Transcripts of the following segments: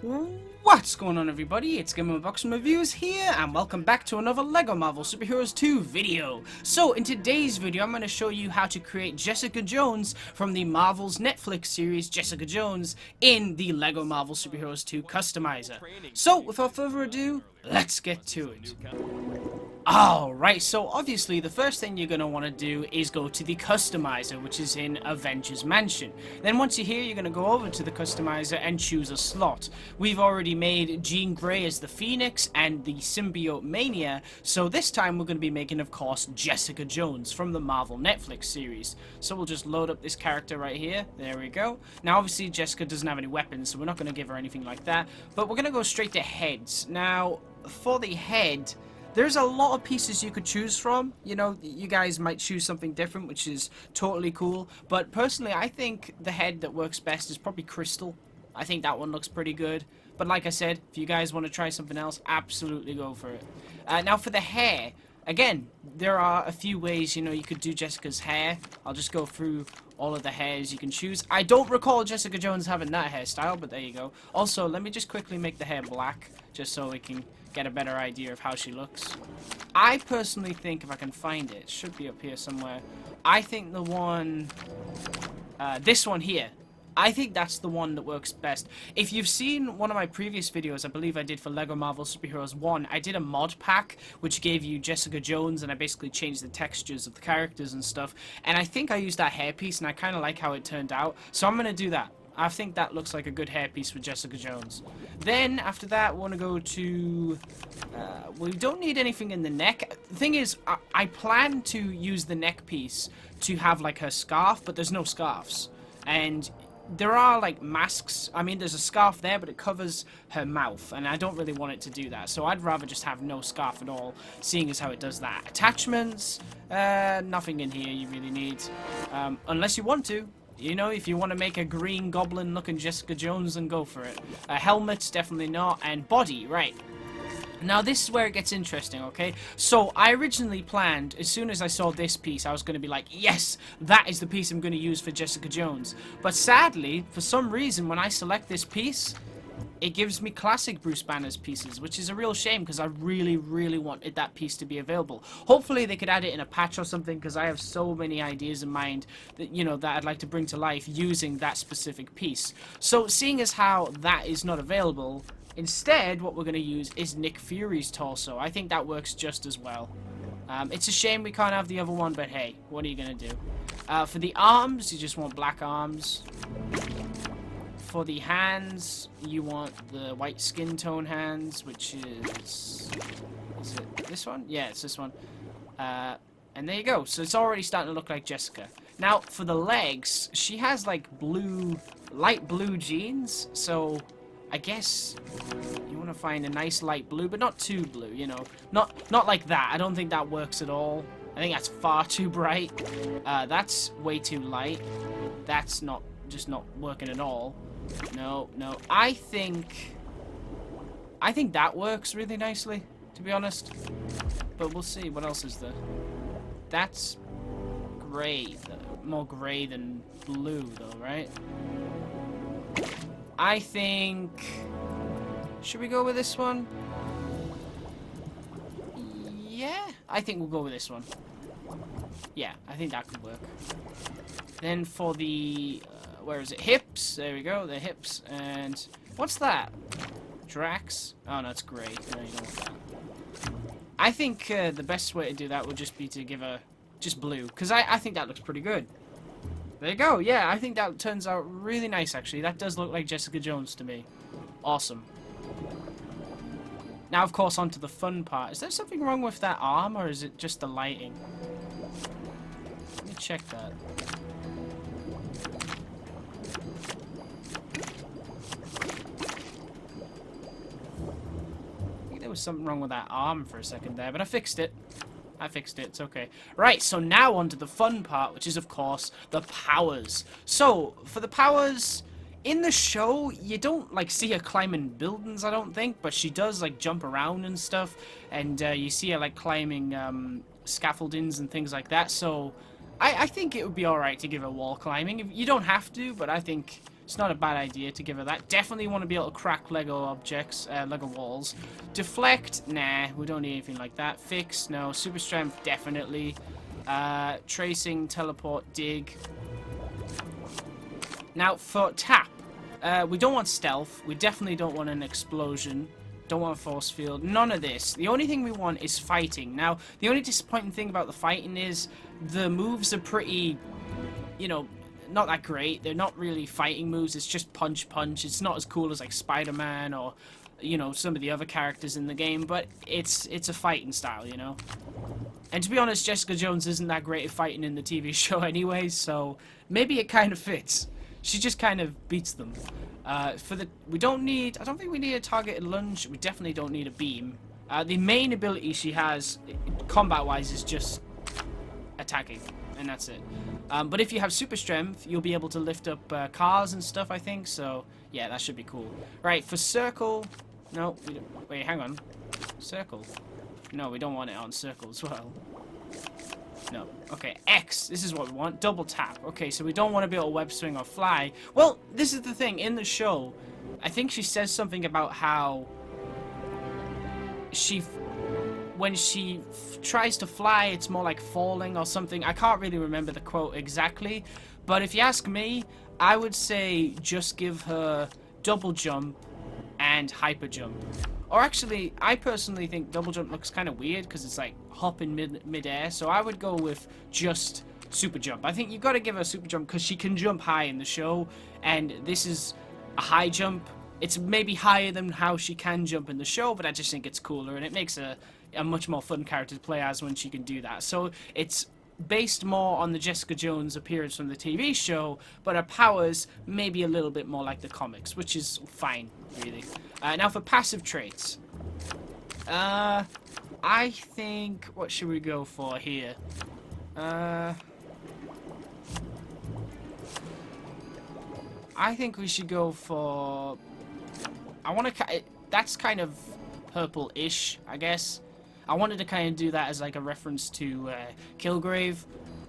What's going on, everybody? It's GameUnboxingReviews here, and welcome back to another LEGO Marvel Superheroes 2 video. So, in today's video, I'm going to show you how to create Jessica Jones from the Marvel's Netflix series Jessica Jones in the LEGO Marvel Superheroes 2 Customizer. So, without further ado, let's get to it. Alright, so obviously the first thing you're going to want to do is go to the Customizer, which is in Avengers Mansion. Then once you're here, you're going to go over to the Customizer and choose a slot. We've already made Jean Grey as the Phoenix and the Symbiote Mania, so this time we're going to be making, of course, Jessica Jones from the Marvel Netflix series. So we'll just load up this character right here. There we go. Now obviously Jessica doesn't have any weapons, so we're not going to give her anything like that, but we're going to go straight to heads. Now, for the head, there's a lot of pieces you could choose from. You know, you guys might choose something different, which is totally cool. But personally, I think the head that works best is probably Crystal. I think that one looks pretty good. But like I said, if you guys want to try something else, absolutely go for it. Now for the hair, again, there are a few ways, you know, you could do Jessica's hair. I'll just go through all of the hairs you can choose. I don't recall Jessica Jones having that hairstyle, but there you go. Also, let me just quickly make the hair black, just so we can get a better idea of how she looks. I personally think, if I can find it, it should be up here somewhere. I think the one, this one here, I think that's the one that works best. If you've seen one of my previous videos, I believe I did for LEGO Marvel Superheroes 1, I did a mod pack which gave you Jessica Jones, and I basically changed the textures of the characters and stuff. And I think I used that hairpiece, and I kind of like how it turned out. So I'm going to do that. I think that looks like a good hairpiece for Jessica Jones. Then, after that, we want to go to... we don't need anything in the neck. The thing is, I plan to use the neck piece to have, like, her scarf, but there's no scarves. And there are, like, masks. I mean, there's a scarf there, but it covers her mouth, and I don't really want it to do that. So I'd rather just have no scarf at all, seeing as how it does that. Attachments, nothing in here you really need. Unless you want to. You know, if you want to make a green goblin looking Jessica Jones, then go for it. Helmets, definitely not. And body, right. Now, this is where it gets interesting, okay? So, I originally planned, as soon as I saw this piece, I was going to be like, yes, that is the piece I'm going to use for Jessica Jones. But sadly, for some reason, when I select this piece, it gives me classic Bruce Banner's pieces, which is a real shame because I really, really wanted that piece to be available. Hopefully they could add it in a patch or something, because I have so many ideas in mind that, you know, that I'd like to bring to life using that specific piece. So seeing as how that is not available, instead what we're going to use is Nick Fury's torso. I think that works just as well. It's a shame we can't have the other one, but hey, what are you going to do? For the arms, you just want black arms. For the hands, you want the white skin tone hands, which is it this one? Yeah, it's this one. And there you go. So it's already starting to look like Jessica. Now, for the legs, she has like blue, light blue jeans. So I guess you want to find a nice light blue, but not too blue, you know. Not like that. I don't think that works at all. I think that's far too bright. That's way too light. That's just not working at all. No. I think that works really nicely, to be honest. But we'll see. What else is there? That's gray. More gray than blue, though, right? I think... Should we go with this one? Yeah, I think we'll go with this one. Yeah, I think that could work. Then for the... where is it? Hips. There we go. The hips. And what's that? Drax. Oh, no, it's gray. No, you don't want that. I think the best way to do that would just be to give her just blue, because I think that looks pretty good. There you go. Yeah, I think that turns out really nice, actually. That does look like Jessica Jones to me. Awesome. Now, of course, on to the fun part. Is there something wrong with that arm, or is it just the lighting? Let me check that. There was something wrong with that arm for a second there, but I fixed it. It's okay. Right, so now on to the fun part, which is, of course, the powers. So, for the powers, in the show, you don't, like, see her climbing buildings, I don't think, but she does, like, jump around and stuff, and you see her, like, climbing scaffoldings and things like that, so I think it would be alright to give her wall climbing. You don't have to, but I think It's not a bad idea to give her that. Definitely want to be able to crack Lego objects, Lego walls. Deflect, nah, we don't need anything like that. Fix, no. Super strength, definitely. Tracing, teleport, dig. Now for tap, we don't want stealth. We definitely don't want an explosion. Don't want a force field. None of this. The only thing we want is fighting. Now, the only disappointing thing about the fighting is the moves are pretty, you know, not that great. They're not really fighting moves. It's just punch, punch. It's not as cool as like Spider-Man or, you know, some of the other characters in the game, but it's a fighting style, you know. And to be honest, Jessica Jones isn't that great at fighting in the TV show anyway, so maybe it kind of fits. She just kind of beats them. I don't think we need a targeted lunge. We definitely don't need a beam. The main ability she has, combat-wise, is just attacking, and that's it. But if you have super strength, you'll be able to lift up cars and stuff, I think. So yeah, that should be cool. Right, for circle, no, we don't, wait, hang on, circle. No, we don't want it on circle as well. No. Okay, X. This is what we want. Double tap. Okay, so we don't want to be able to web swing or fly. Well, this is the thing. In the show, I think she says something about how when she tries to fly, it's more like falling or something. I can't really remember the quote exactly. But if you ask me, I would say just give her double jump and hyper jump. Or actually, I personally think double jump looks kind of weird because it's like hopping mid-air. So I would go with just super jump. I think you've got to give her super jump because she can jump high in the show. And this is a high jump. It's maybe higher than how she can jump in the show, but I just think it's cooler. And it makes a much more fun character to play as when she can do that. So it's based more on the Jessica Jones appearance from the TV show, but her powers maybe a little bit more like the comics, which is fine, really. Now for passive traits. I think, what should we go for here? I think we should go for, that's kind of purple-ish, I guess. I wanted to kind of do that as like a reference to Kilgrave,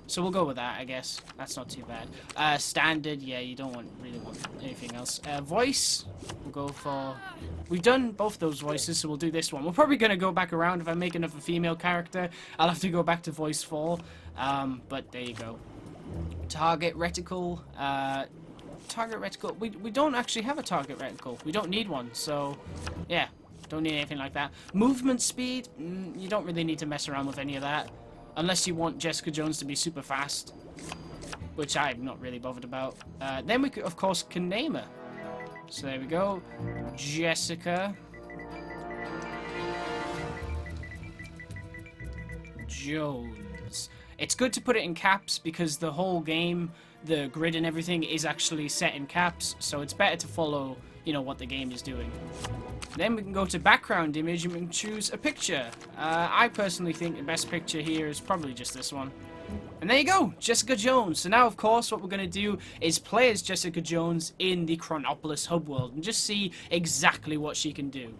so we'll go with that, I guess. That's not too bad. Standard, yeah, you don't really want anything else. Voice, we'll go for... We've done both those voices, so we'll do this one. We're probably going to go back around. If I make another female character, I'll have to go back to voice 4. But there you go. Target reticle. Target reticle. We don't actually have a target reticle. We don't need one, so yeah. Don't need anything like that. Movement speed, you don't really need to mess around with any of that. Unless you want Jessica Jones to be super fast. Which I'm not really bothered about. Then we, of course, can name her. So there we go. Jessica Jones. It's good to put it in caps because the whole game, the grid and everything is actually set in caps. So it's better to follow, you know, what the game is doing. Then we can go to background image and we can choose a picture. I personally think the best picture here is probably just this one. And there you go, Jessica Jones. So now, of course, what we're going to do is play as Jessica Jones in the Chronopolis HUB World and just see exactly what she can do.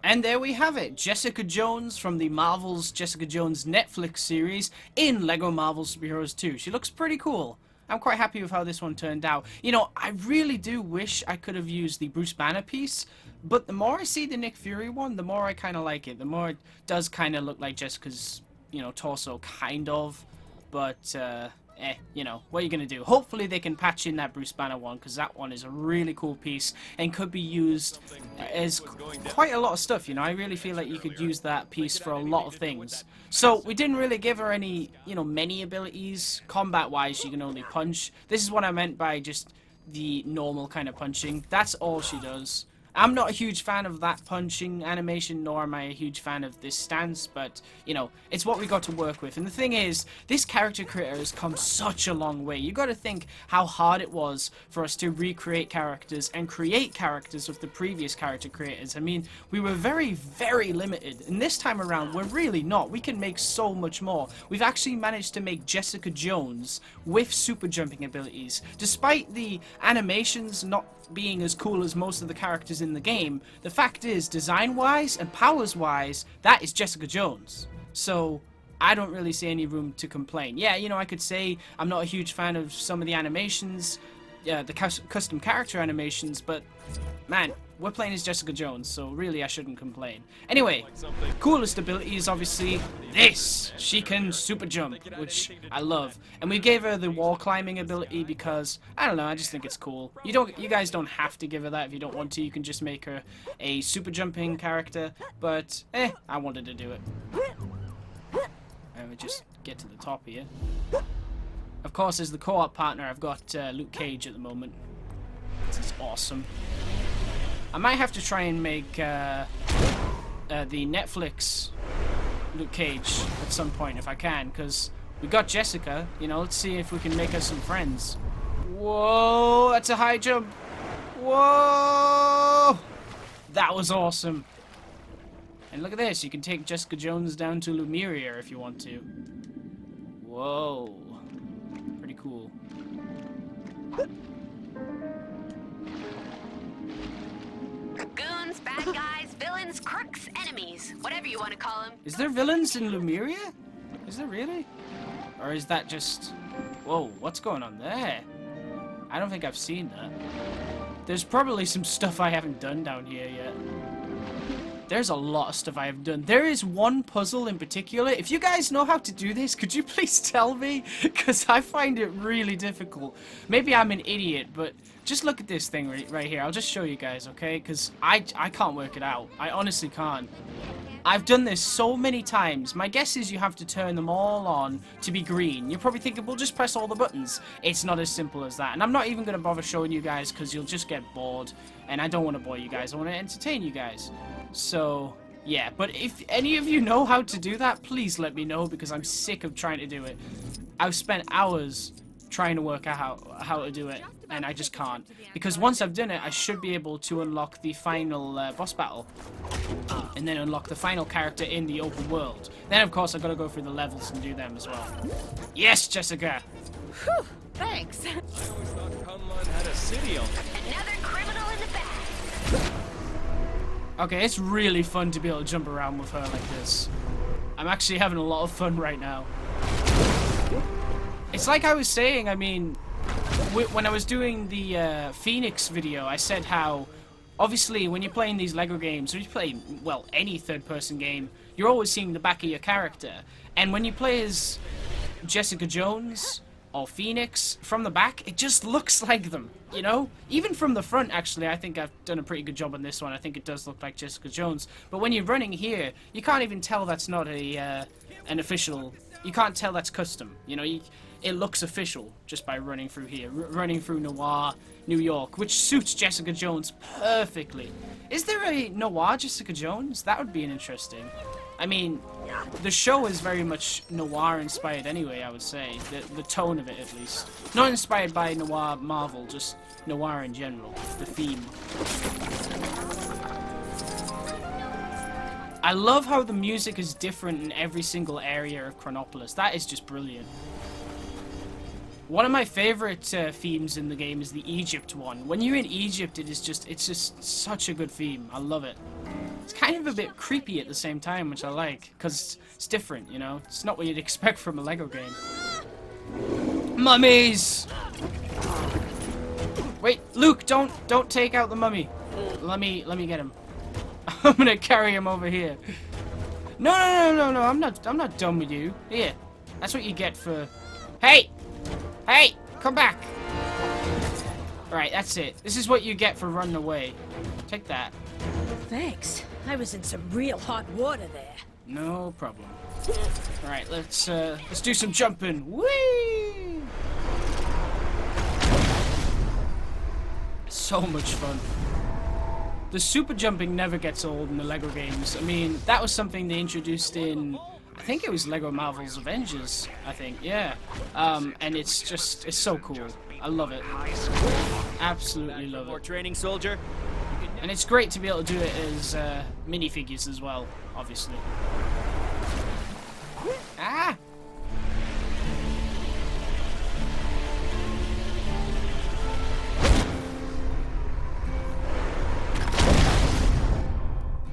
And there we have it, Jessica Jones from the Marvel's Jessica Jones Netflix series in LEGO Marvel Super Heroes 2. She looks pretty cool. I'm quite happy with how this one turned out. You know, I really do wish I could have used the Bruce Banner piece, but the more I see the Nick Fury one, the more I kind of like it. The more it does kind of look like Jessica's, you know, torso, kind of. But, you know, what are you going to do? Hopefully they can patch in that Bruce Banner one, because that one is a really cool piece and could be used as quite a lot of stuff, you know. I really feel like you could use that piece for a lot of things. So we didn't really give her any, you know, many abilities. Combat-wise, she can only punch. This is what I meant by just the normal kind of punching. That's all she does. I'm not a huge fan of that punching animation, nor am I a huge fan of this stance, but, you know, it's what we got to work with. And the thing is, this character creator has come such a long way. You got to think how hard it was for us to recreate characters and create characters with the previous character creators. I mean, we were very, very limited. And this time around, we're really not. We can make so much more. We've actually managed to make Jessica Jones with super jumping abilities. Despite the animations not being as cool as most of the characters in the game, the fact is, design-wise and powers-wise, that is Jessica Jones. So, I don't really see any room to complain. Yeah, you know, I could say I'm not a huge fan of some of the animations, the custom character animations, but man, we're playing as Jessica Jones, so really I shouldn't complain. Anyway, coolest ability is obviously this. She can super jump, which I love. And we gave her the wall climbing ability because, I don't know, I just think it's cool. You guys don't have to give her that if you don't want to. You can just make her a super jumping character, but I wanted to do it. And we just get to the top here. Of course, as the co-op partner, I've got Luke Cage at the moment. This is awesome. I might have to try and make the Netflix Luke Cage at some point if I can, because we got Jessica, you know, let's see if we can make us some friends. Whoa, that's a high jump. Whoa! That was awesome. And look at this, you can take Jessica Jones down to Lemuria if you want to. Whoa. Pretty cool. Goons, bad guys, villains, crooks, enemies, whatever you want to call them. Is there villains in Lemuria? Is there really? Or is that just... Whoa, what's going on there? I don't think I've seen that. There's probably some stuff I haven't done down here yet. There's a lot of stuff I have done. There is one puzzle in particular. If you guys know how to do this, could you please tell me? Because I find it really difficult. Maybe I'm an idiot, but just look at this thing right here. I'll just show you guys, okay? Because I can't work it out. I honestly can't. I've done this so many times. My guess is you have to turn them all on to be green. You're probably thinking, well, just press all the buttons. It's not as simple as that. And I'm not even going to bother showing you guys because you'll just get bored. And I don't want to bore you guys. I want to entertain you guys. So, yeah. But if any of you know how to do that, please let me know because I'm sick of trying to do it. I've spent hours trying to work out how to do it. And I just can't. Because once I've done it, I should be able to unlock the final boss battle. And then unlock the final character in the open world. Then, of course, I've got to go through the levels and do them as well. Yes, Jessica! Whew, thanks. I always thought Kunlun had a city on it. Another criminal in the bag. Okay, it's really fun to be able to jump around with her like this. I'm actually having a lot of fun right now. It's like I was saying, I mean, when I was doing the Phoenix video, I said how, obviously, when you're playing these LEGO games, or you play, well, any third-person game, you're always seeing the back of your character. And when you play as Jessica Jones or Phoenix from the back, it just looks like them, you know? Even from the front, actually, I think I've done a pretty good job on this one. I think it does look like Jessica Jones. But when you're running here, you can't even tell that's not an official... You can't tell that's custom, you know? It looks official just by running through here, running through Noir, New York, which suits Jessica Jones perfectly. Is there a Noir Jessica Jones? That would be an interesting. I mean, the show is very much Noir inspired anyway, I would say. The tone of it, at least. Not inspired by Noir Marvel, just Noir in general, the theme. I love how the music is different in every single area of Chronopolis. That is just brilliant. One of my favorite themes in the game is the Egypt one. When you're in Egypt, it's just such a good theme. I love it. It's kind of a bit creepy at the same time, which I like, because it's different, you know? It's not what you'd expect from a LEGO game. Mummies! Wait, Luke, don't take out the mummy. Let me get him. I'm gonna carry him over here. No, I'm not done with you. Here. That's what you get for... Hey! Hey! Come back! Alright, that's it. This is what you get for running away. Take that. Thanks. I was in some real hot water there. No problem. Alright, let's do some jumping. Whee! So much fun. The super jumping never gets old in the LEGO games. I mean, that was something they introduced in... I think it was LEGO Marvel's Avengers, I think, yeah. And it's so cool. I love it. Absolutely love More it. training, soldier. And it's great to be able to do it as minifigures as well, obviously. Ah!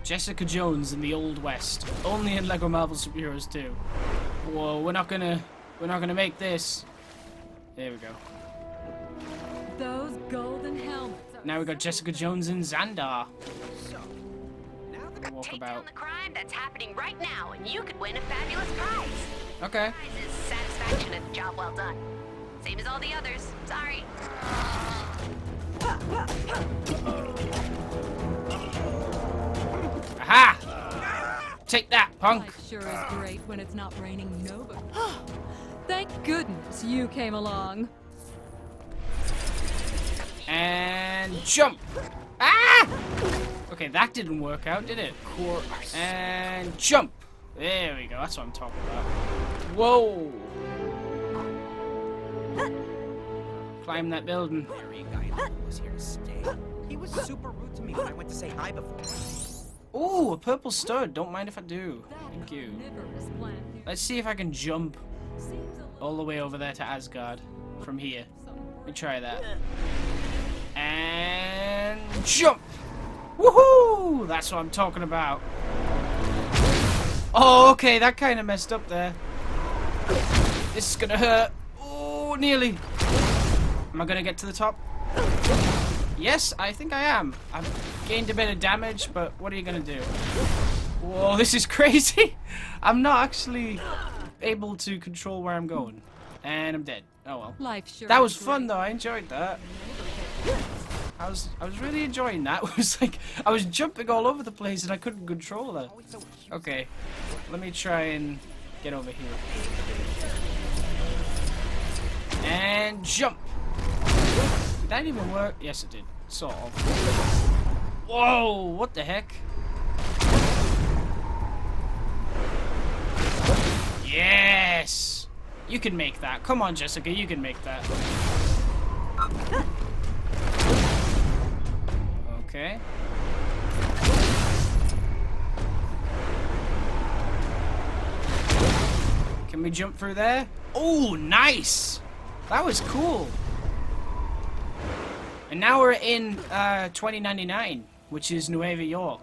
Jessica Jones in the Old West. Only in LEGO Marvel Superheroes 2. Whoa, we're not gonna make this. There we go. Those golden helmets. Now we got Jessica Jones and Xandar. Walk Take about. down the crime that's happening right now, and you could win a fabulous prize. Okay. Prize is satisfaction at the job well done. Same as all the others. Sorry. Aha! Take that, punk. Life sure is great when it's not raining Nova. Thank goodness you came along. And jump. Ah! Okay, that didn't work out, did it? And jump. There we go. That's what I'm talking about. Whoa. Climb that building. Was here to stay. He was super rude to me when I went to say hi before. Ooh, a purple stud. Don't mind if I do. Thank you. Carnivorous plant. Let's see if I can jump Seems a little all the way over there to Asgard from here. Let me try that. And jump! Woohoo! That's what I'm talking about. Oh, okay, that kind of messed up there. This is gonna hurt. Oh, nearly. Am I gonna get to the top? Yes, I think I am. I've gained a bit of damage, but what are you gonna do? Whoa, this is crazy. I'm not actually able to control where I'm going. And I'm dead. Oh well. life sure That is was fun great. though, I enjoyed that. I was really enjoying that. It was like I was jumping all over the place and I couldn't control it. Okay. Let me try and get over here. And jump. Did that even work? Yes it did. Sort of. Whoa, what the heck? Yes! You can make that. Come on, Jessica, you can make that. Okay. Can we jump through there? Oh, nice! That was cool. And now we're in 2099, which is Nueva York.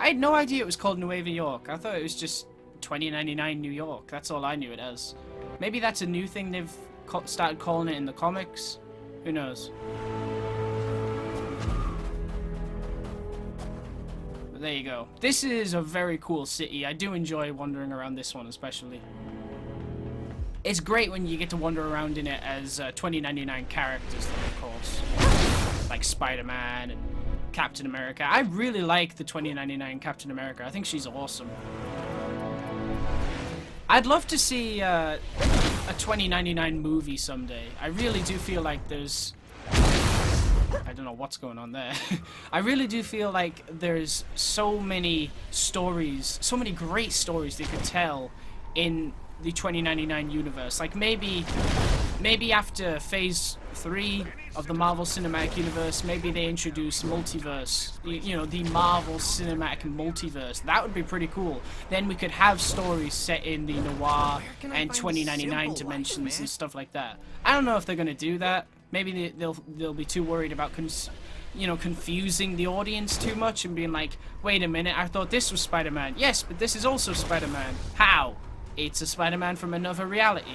I had no idea it was called Nueva York. I thought it was just 2099 New York. That's all I knew it as. Maybe that's a new thing they've started calling it in the comics. Who knows? But there you go. This is a very cool city. I do enjoy wandering around this one especially. It's great when you get to wander around in it as 2099 characters, though, of course. Like Spider-Man and Captain America. I really like the 2099 Captain America. I think she's awesome. I'd love to see a 2099 movie someday. I really do feel like there's... I don't know what's going on there. I really do feel like there's so many stories, so many great stories they could tell in the 2099 universe. Like maybe after phase 3 of the Marvel Cinematic Universe, maybe they introduce multiverse, you know, the Marvel Cinematic Multiverse. That would be pretty cool. Then we could have stories set in the noir and 2099 dimensions and stuff like that. I don't know if they're gonna do that. Maybe they'll be too worried about confusing the audience too much and being like, wait a minute, I thought this was Spider-Man. Yes, but this is also Spider-Man. How? It's a Spider-Man from another reality.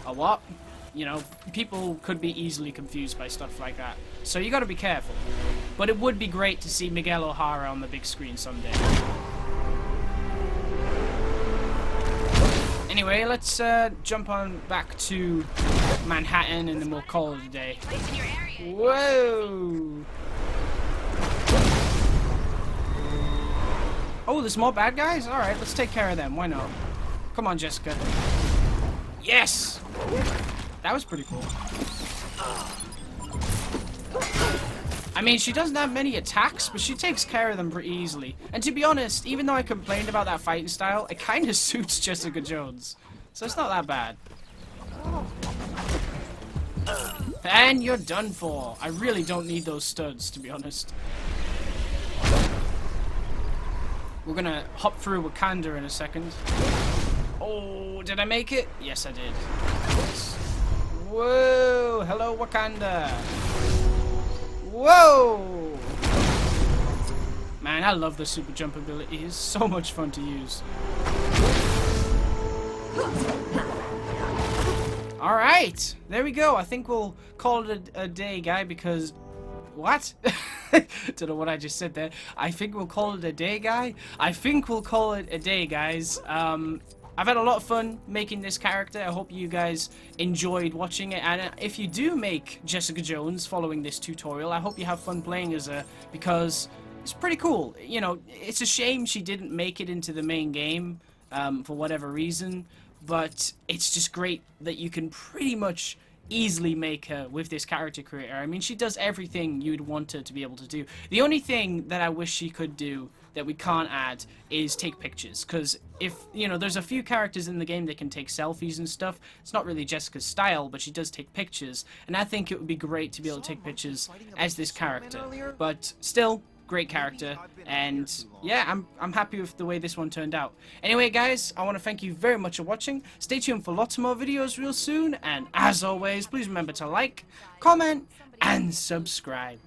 A what? You know, people could be easily confused by stuff like that. So you gotta be careful. But it would be great to see Miguel O'Hara on the big screen someday. Anyway, let's jump on back to Manhattan and then we'll call it a day. Place in your area. Whoa! Oh, there's more bad guys? Alright, let's take care of them. Why not? Come on, Jessica. Yes! That was pretty cool. I mean, she doesn't have many attacks, but she takes care of them pretty easily. And to be honest, even though I complained about that fighting style, it kind of suits Jessica Jones. So it's not that bad. And you're done for. I really don't need those studs, to be honest. We're gonna hop through Wakanda in a second. Oh, did I make it? Yes, I did. Whoa! Hello, Wakanda! Whoa! Man, I love the super jump ability. It's so much fun to use. Alright, there we go. I think we'll call it a day, guy, because... What? Don't know what I just said there. I think we'll call it a day, guy. I think we'll call it a day, guys. I've had a lot of fun making this character. I hope you guys enjoyed watching it. And if you do make Jessica Jones following this tutorial, I hope you have fun playing as her, because it's pretty cool. You know, it's a shame she didn't make it into the main game for whatever reason. But it's just great that you can pretty much easily make her with this character creator. I mean, she does everything you'd want her to be able to do. The only thing that I wish she could do that we can't add is take pictures, because if, you know, there's a few characters in the game that can take selfies and stuff. It's not really Jessica's style, but she does take pictures, and I think it would be great to be able to take pictures as this character. But still, great character, and yeah, I'm happy with the way this one turned out. Anyway, guys, I want to thank you very much for watching. Stay tuned for lots more videos real soon, and as always, please remember to like, comment, and subscribe.